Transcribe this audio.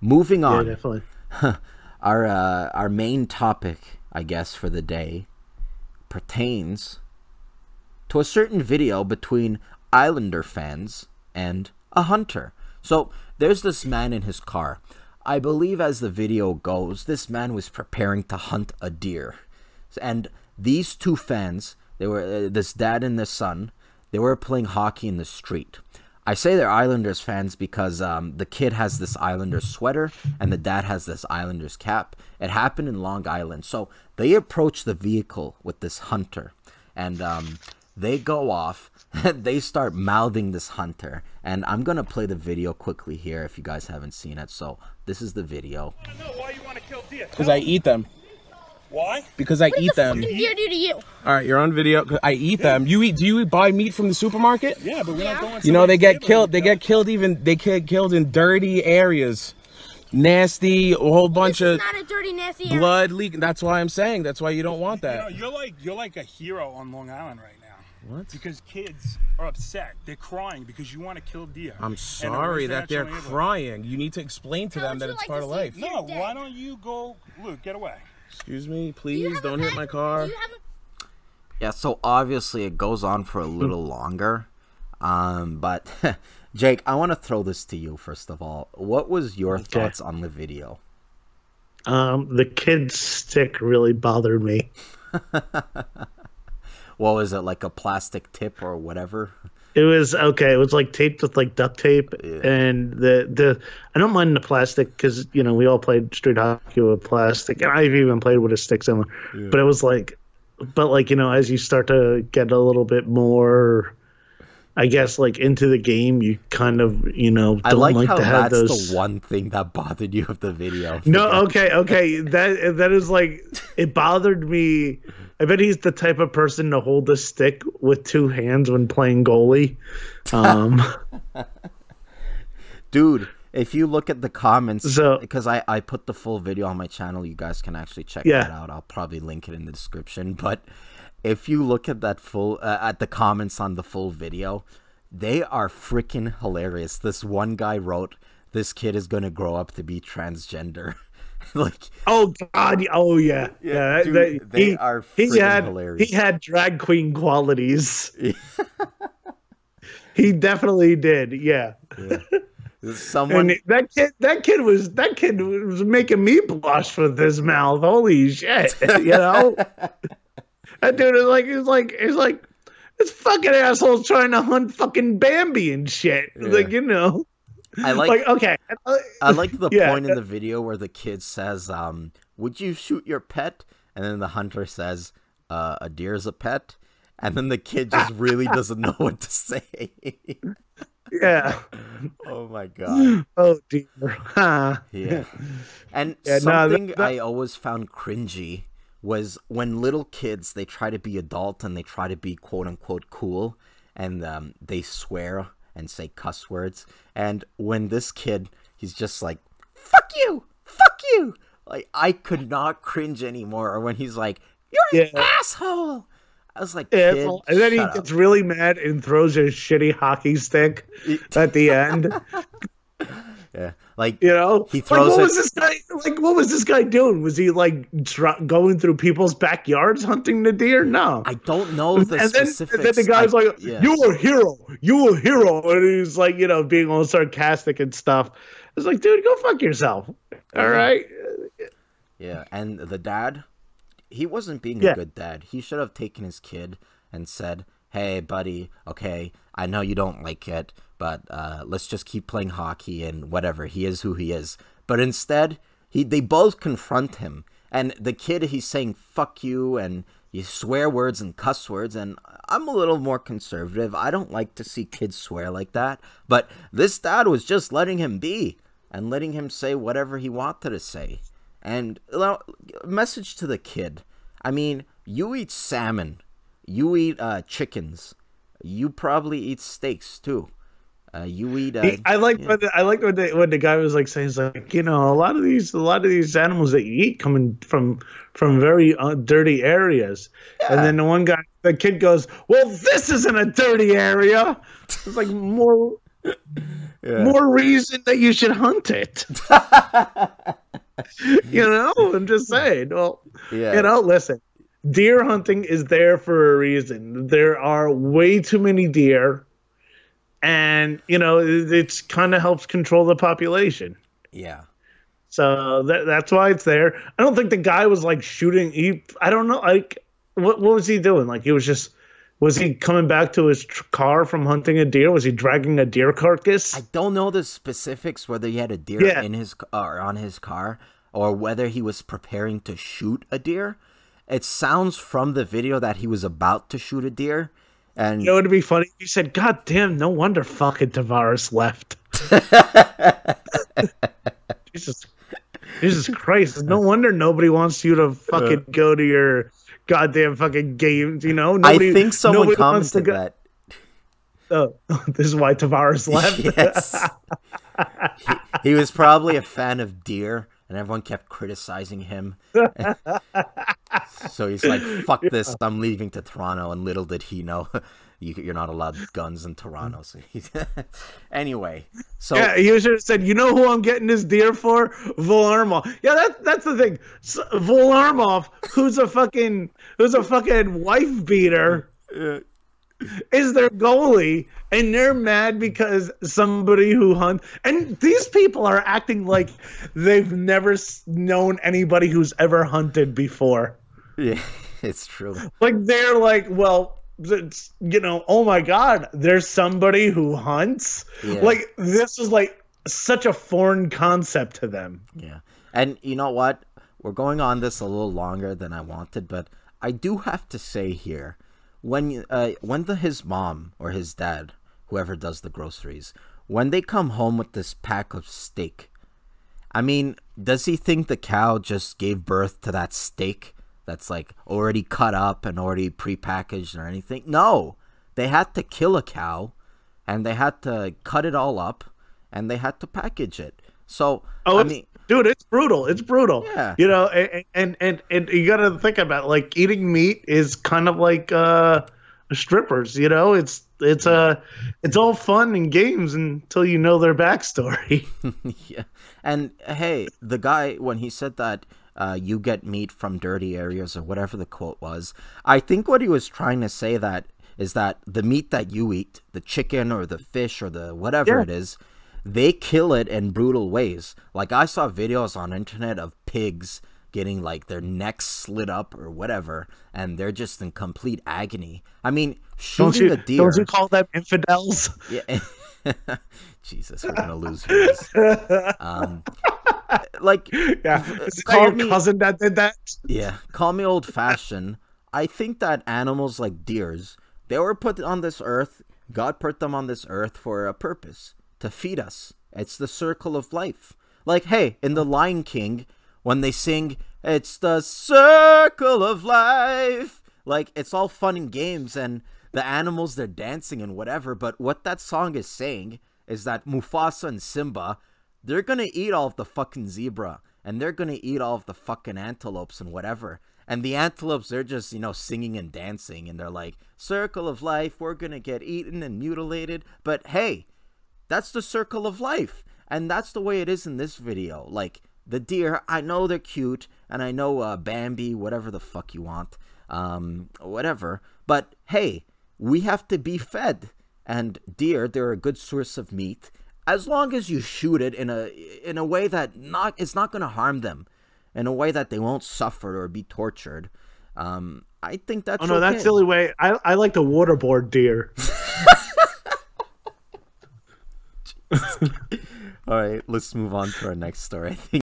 Moving Yeah, on. definitely. Our main topic, I guess, for the day pertains to a certain video between Islander fans and a hunter. So there's this man in his car. I believe as the video goes, this man was preparing to hunt a deer. And these two fans, they were this dad and this son, they were playing hockey in the street. I say they're Islanders fans because the kid has this Islanders sweater and the dad has this Islanders cap. It happened in Long Island. So they approach the vehicle with this hunter and they go off. They start mouthing this hunter. And I'm going to play the video quickly here if you guys haven't seen it. So this is the video. I know why you want to kill deer. Because I eat them. Why? Because I eat them. What did deer do to you? All right, you're on video. 'Cause I eat them. Do you buy meat from the supermarket? Yeah, but we're not going. You know they get killed. They get killed killed in dirty areas, nasty. A whole bunch This of is not a dirty, nasty area. blood leaking. That's why I'm saying. That's why you don't want You know, that. you're like a hero on Long Island right now. What? Because kids are upset. They're crying because you want to kill deer. I'm in a sorry that they're residential neighborhood. crying. You need to explain to How them would that you it's like part to of see life. deer No, dead? why don't you go, Luke? Get away. Excuse me, Do you please have a don't hit pet? my car. Do you have a... Yeah, so obviously it goes on for a little longer. But Jake, I want to throw this to you first of all. What was your thoughts on the video? The kid's stick really bothered me. What was it, like a plastic tip or whatever? It was okay. It was like taped with like duct tape, and the I don't mind the plastic because we all played street hockey with plastic, and I've even played with a stick somewhere. Yeah. But it was like, as you start to get a little bit more, I guess like into the game, you kind of don't I like how to have that's those. the one thing that bothered you of the video. No, okay. That is like it bothered me. I bet he's the type of person to hold a stick with two hands when playing goalie. Dude, if you look at the comments, So- because I put the full video on my channel, you guys can actually check Yeah. that out. I'll probably link it in the description. But if you look at that full, at the comments on the full video, they are freaking hilarious. This one guy wrote, "This kid is gonna grow up to be transgender." Like, Oh God! Oh yeah, yeah. dude, they are freaking hilarious. He had drag queen qualities. He definitely did. Yeah. Someone, And that kid was making me blush with his mouth. Holy shit! That dude is like this fucking asshole's trying to hunt fucking Bambi and shit. Yeah. I like okay. I like the Yeah. point in the video where the kid says, "Would you shoot your pet?" And then the hunter says, "A deer is a pet." And then the kid just really doesn't know what to say. Yeah. Oh my god. Oh dear. Yeah. And Yeah, no, something that- I always found cringy was when little kids, they try to be adult and they try to be quote unquote cool, and they swear and say cuss words. And when this kid, he's just like, "Fuck you, fuck you." Like, I could not cringe anymore. Or when he's like, "You're an asshole." I was like, Yeah, kid, and then he shut gets up. really mad and throws his shitty hockey stick at the end. Yeah, like, He throws what it. was this guy like? What was this guy doing? Was he like going through people's backyards hunting the deer? No, I don't know the and then specifics. the guy's like, yeah. "You're a hero, you a hero," and he's like, being all sarcastic and stuff. It's like, dude, go fuck yourself. All right. Yeah, and the dad, he wasn't being a Yeah. good dad. He should have taken his kid and said, "Hey, buddy, okay, I know you don't like it, but let's just keep playing hockey and whatever. He is who he is." But instead, they both confront him. And the kid, he's saying, "Fuck you," and you swear words and cuss words. And I'm a little more conservative. I don't like to see kids swear like that. But this dad was just letting him be and letting him say whatever he wanted to say. And message to the kid. I mean, you eat salmon. You eat chickens. You probably eat steaks too. You eat. I like when the guy was like saying, he's like, a lot of these animals that you eat coming from very dirty areas. And then the kid goes, "Well, this isn't a dirty area." It's like more more reason that you should hunt it. I'm just saying. Well, listen, deer hunting is there for a reason. There are way too many deer, and it's kind of helps control the population. Yeah. So that's why it's there. I don't think the guy was like shooting. I don't know. Like, what was he doing? Like, was he coming back to his car from hunting a deer? Was he dragging a deer carcass? I don't know the specifics, whether he had a deer in his or on his car, or whether he was preparing to shoot a deer. It sounds from the video that he was about to shoot a deer. And it'd be funny if you said, "God damn, no wonder fucking Tavares left." Jesus Christ! No wonder nobody wants you to fucking go to your goddamn fucking games. Nobody, I think someone commented that. Oh, this is why Tavares left. Yes. he was probably a fan of deer, and everyone kept criticizing him. So he's like, "Fuck this! I'm leaving to Toronto." And little did he know, you're not allowed guns in Toronto. So anyway, so yeah, he should have said, "You know who I'm getting this deer for? Varlamov." Yeah, that's the thing. So, Varlamov, who's a fucking wife beater, is their goalie, and they're mad because somebody who hunts. And these people are acting like they've never known anybody who's ever hunted before. Yeah, it's true. Like, they're like, well, it's, oh my God, there's somebody who hunts. Yeah. Like, this is like such a foreign concept to them. Yeah. And you know what? We're going on this a little longer than I wanted, but I do have to say here, when his mom or his dad, whoever does the groceries, when they come home with this pack of steak, I mean, does he think the cow just gave birth to that steak that's like already cut up and already prepackaged or anything? No, they had to kill a cow, and they had to cut it all up, and they had to package it. So I mean, dude, it's brutal. It's brutal. Yeah. And you got to think about it, like, eating meat is kind of like strippers. It's all fun and games until you know their backstory. Yeah. And hey, the guy, when he said that you get meat from dirty areas, or whatever the quote was, I think what he was trying to say that is that the meat that you eat, the chicken or the fish or the whatever it is, they kill it in brutal ways. Like, I saw videos on internet of pigs getting like their necks slit up or whatever, and they're just in complete agony. I mean, shooting a deer. Don't you call them infidels? Yeah. Jesus, we're gonna lose viewers. Like, yeah, is that your cousin that did that? Yeah, call me old-fashioned. I think that animals like deers, they were put on this earth. God put them on this earth for a purpose, to feed us. It's the circle of life. Like, hey, in The Lion King, when they sing, "It's the circle of life," like, it's all fun and games, and the animals, they're dancing and whatever, but what that song is saying is that Mufasa and Simba, they're gonna eat all of the fucking zebra, and they're gonna eat all of the fucking antelopes and whatever. And the antelopes, they're just, singing and dancing, and they're like, "Circle of life, we're gonna get eaten and mutilated." But hey, that's the circle of life. And that's the way it is in this video. Like, the deer, I know they're cute, and I know Bambi, whatever the fuck you want, whatever. But hey, we have to be fed. And deer, they're a good source of meat, as long as you shoot it in a way that it's not going to harm them, in a way that they won't suffer or be tortured. I think that's okay. That's the only way. I like to waterboard deer. All right, let's move on to our next story. I think